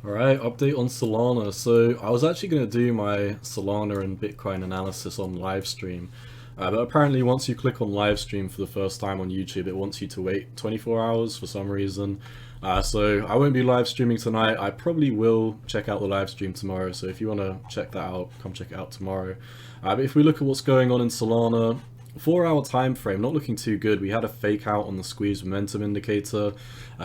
Alright, update on Solana. So I was actually going to do my Solana and Bitcoin analysis on live stream. But apparently once you click on live stream for the first time on YouTube, it wants you to wait 24 hours for some reason. So I won't be live streaming tonight. I probably will check out the live stream tomorrow. So if you want to check that out, come check it out tomorrow. But if we look at what's going on in Solana, 4-hour time frame, not looking too good. We had a fake out on the squeeze momentum indicator.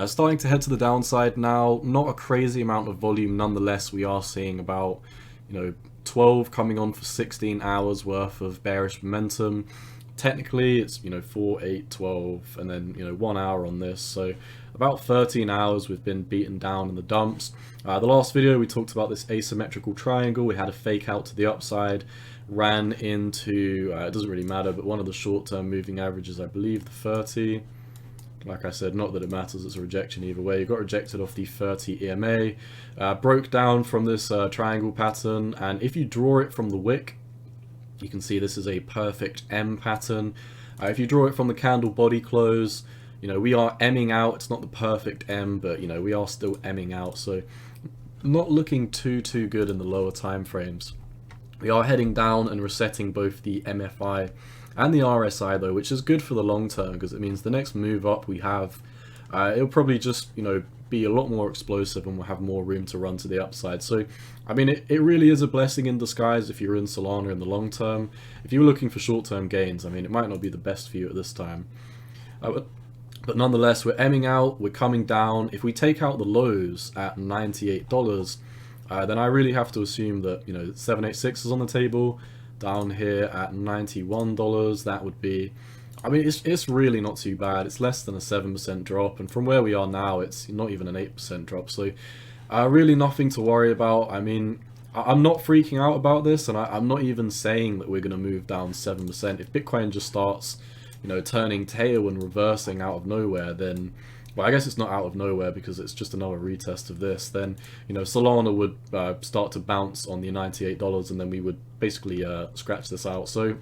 Starting to head to the downside now. Not a crazy amount of volume, nonetheless. We are seeing about 12 coming on for 16 hours worth of bearish momentum. Technically, it's 4, 8, 12, and then 1 hour on this. So about 13 hours we've been beaten down in the dumps. The last video we talked about this asymmetrical triangle. We had a fake out to the upside. Ran into, it doesn't really matter, but one of the short-term moving averages, I believe the 30. Like I said, not that it matters, it's a rejection either way. You got rejected off the 30 EMA, broke down from this triangle pattern, and if you draw it from the wick, you can see this is a perfect M pattern. If you draw it from the candle body close, we are Ming out. It's not the perfect M, but we are still Ming out, so not looking too good in the lower time frames. We are heading down and resetting both the MFI and the RSI though, which is good for the long term because it means the next move up we have, it'll probably just, be a lot more explosive and we'll have more room to run to the upside. So, I mean, it really is a blessing in disguise if you're in Solana in the long term. If you're looking for short-term gains, I mean, it might not be the best for you at this time. But nonetheless, we're Ming out, we're coming down. If we take out the lows at $98, then I really have to assume that 786 is on the table down here at $91. That would be, I mean, it's really not too bad. It's less than a 7% drop, and from where we are now, it's not even an 8% drop. So really nothing to worry about. I mean, I'm not freaking out about this, and I'm not even saying that we're going to move down 7%. If Bitcoin just starts turning tail and reversing out of nowhere, then, well, I guess it's not out of nowhere because it's just another retest of this, then, Solana would start to bounce on the $98 and then we would basically scratch this out. So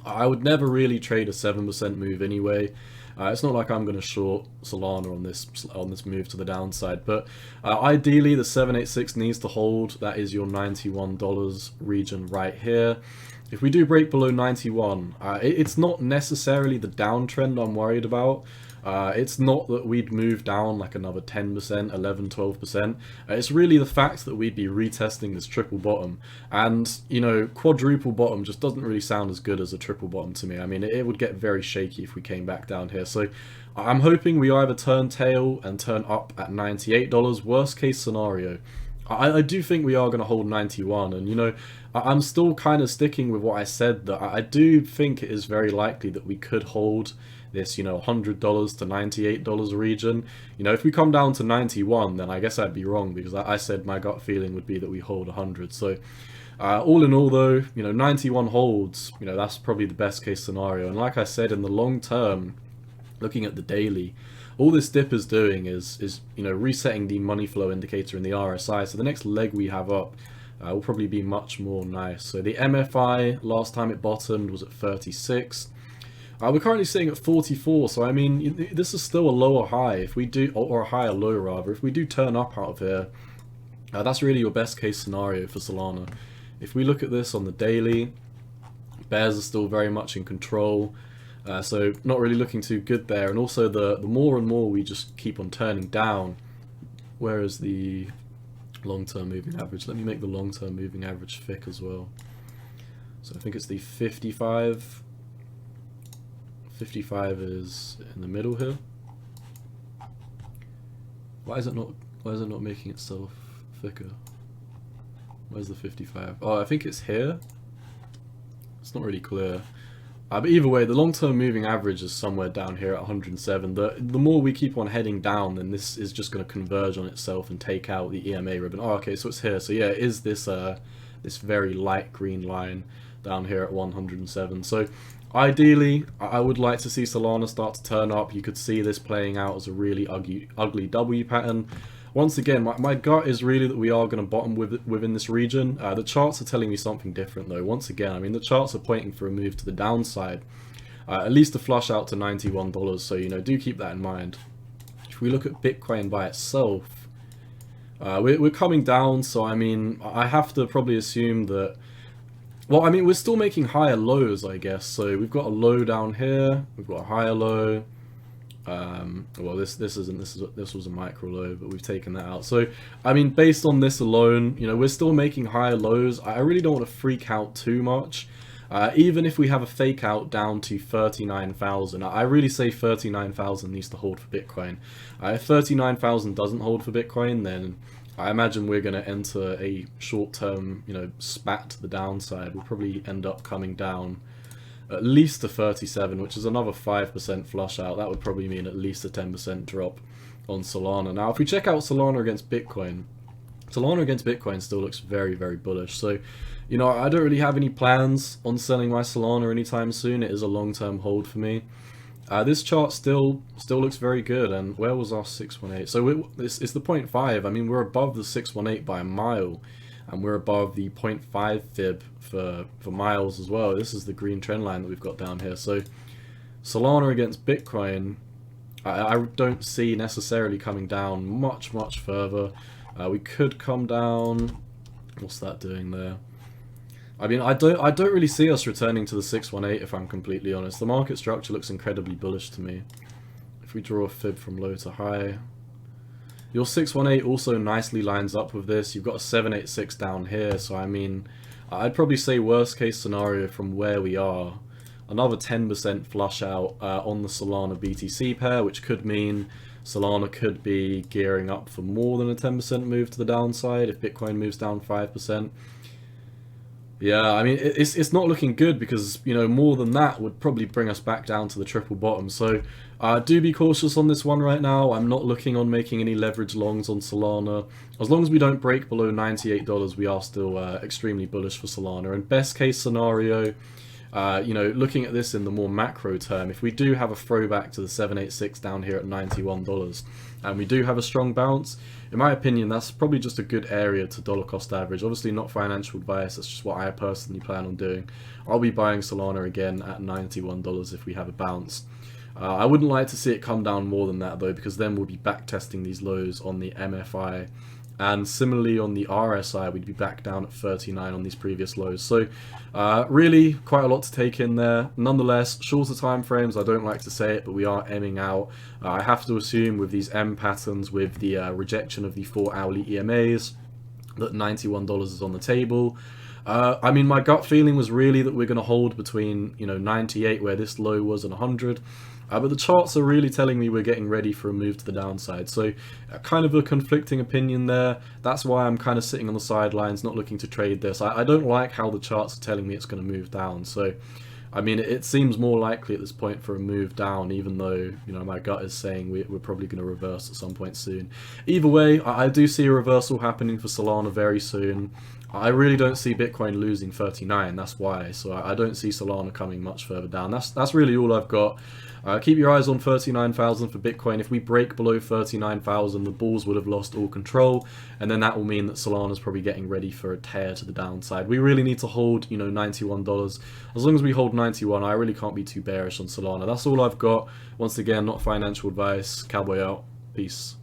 I would never really trade a 7% move anyway. It's not like I'm going to short Solana on this move to the downside, but ideally the 786 needs to hold. That is your $91 region right here. If we do break below 91, it's not necessarily the downtrend I'm worried about. It's not that we'd move down like another 10%, 11, 12%. It's really the fact that we'd be retesting this triple bottom. And, quadruple bottom just doesn't really sound as good as a triple bottom to me. I mean, it would get very shaky if we came back down here. So I'm hoping we either turn tail and turn up at $98. Worst case scenario, I do think we are going to hold 91, and I'm still kind of sticking with what I said, that I do think it is very likely that we could hold this $100 to $98 region. If we come down to 91, then I guess I'd be wrong, because I said my gut feeling would be that we hold 100. So all in all though, 91 holds, that's probably the best case scenario. And like I said, in the long term, looking at the daily, all this dip is doing is resetting the money flow indicator in the RSI. So the next leg we have up will probably be much more nice. So the MFI, last time it bottomed, was at 36. We're currently sitting at 44, so I mean, this is still a lower high. If we do, or a higher low rather, if we do turn up out of here, that's really your best case scenario for Solana. If we look at this on the daily, bears are still very much in control. So not really looking too good there, and also the more and more we just keep on turning down. Where is the long-term moving average? Let me make the long-term moving average thick as well. So I think it's the 55. 55 is in the middle here. Why is it not making itself thicker? Where's the 55? Oh, I think it's here. It's not really clear. But either way, the long-term moving average is somewhere down here at 107. The more we keep on heading down, then this is just going to converge on itself and take out the EMA ribbon. Oh, okay, so it's here. So yeah, it is this this very light green line down here at 107. So ideally, I would like to see Solana start to turn up. You could see this playing out as a really ugly W pattern. Once again, my gut is really that we are going to bottom within this region. The charts are telling me something different though. Once again, I mean, the charts are pointing for a move to the downside. At least a flush out to $91, so do keep that in mind. If we look at Bitcoin by itself, We're coming down, so I mean, I have to probably assume that. Well, I mean, we're still making higher lows, I guess. So we've got a low down here. We've got a higher low. Well, this was a micro low, but we've taken that out. So, I mean, based on this alone, you know, we're still making higher lows. I really don't want to freak out too much. Even if we have a fake out down to 39,000, I really say 39,000 needs to hold for Bitcoin. If 39,000 doesn't hold for Bitcoin, then I imagine we're going to enter a short-term, you know, spat to the downside. We'll probably end up coming down at least to 37, which is another 5% flush out. That would probably mean at least a 10% drop on Solana. Now, if we check out Solana against Bitcoin still looks very, very bullish. So, you know, I don't really have any plans on selling my Solana anytime soon. It is a long-term hold for me. This chart still looks very good. And where was our 618? So it's the 0.5. I mean, we're above the 618 by a mile, and we're above the 0.5 fib for miles as well. This is the green trend line that we've got down here. So Solana against Bitcoin, I don't see necessarily coming down much further. We could come down. What's that doing there? I mean, I don't really see us returning to the 618 if I'm completely honest. The market structure looks incredibly bullish to me. If we draw a fib from low to high, your 618 also nicely lines up with this. You've got a 786 down here, so I mean, I'd probably say worst case scenario from where we are, another 10% flush out on the Solana BTC pair, which could mean Solana could be gearing up for more than a 10% move to the downside if Bitcoin moves down 5%. Yeah, I mean, it's not looking good because, you know, more than that would probably bring us back down to the triple bottom. So do be cautious on this one right now. I'm not looking on making any leverage longs on Solana. As long as we don't break below $98, we are still extremely bullish for Solana. And best case scenario, you know, looking at this in the more macro term, if we do have a throwback to the 786 down here at $91, and we do have a strong bounce, in my opinion, that's probably just a good area to dollar cost average. Obviously not financial advice, that's just what I personally plan on doing. I'll be buying Solana again at $91 if we have a bounce. I wouldn't like to see it come down more than that though, because then we'll be back testing these lows on the MFI. And similarly on the RSI, we'd be back down at 39 on these previous lows. So really quite a lot to take in there. Nonetheless, shorter time frames, I don't like to say it, but we are emming out. I have to assume with these M patterns, with the rejection of the 4-hourly EMAs, that $91 is on the table. I mean, my gut feeling was really that we're going to hold between, you know, 98, where this low was, and 100. But the charts are really telling me we're getting ready for a move to the downside. So kind of a conflicting opinion there. That's why I'm kind of sitting on the sidelines, not looking to trade this. I don't like how the charts are telling me it's going to move down. So, I mean, it seems more likely at this point for a move down, even though, you know, my gut is saying we're probably going to reverse at some point soon. Either way, I do see a reversal happening for Solana very soon. I really don't see Bitcoin losing 39, that's why. So I don't see Solana coming much further down. That's really all I've got. Keep your eyes on 39,000 for Bitcoin. If we break below 39,000, the bulls would have lost all control, and then that will mean that Solana's probably getting ready for a tear to the downside. We really need to hold, you know, $91. As long as we hold 91, I really can't be too bearish on Solana. That's all I've got. Once again, not financial advice. Cowboy out. Peace.